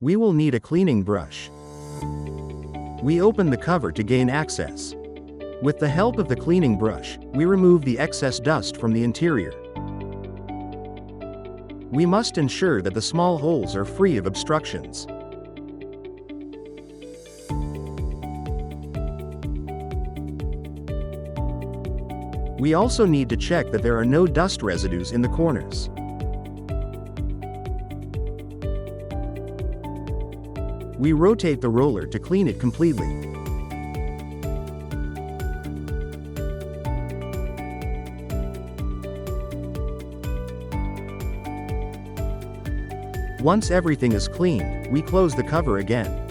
We will need a cleaning brush. We open the cover to gain access. With the help of the cleaning brush, we remove the excess dust from the interior. We must ensure that the small holes are free of obstructions. We also need to check that there are no dust residues in the corners. We rotate the roller to clean it completely. Once everything is cleaned, we close the cover again.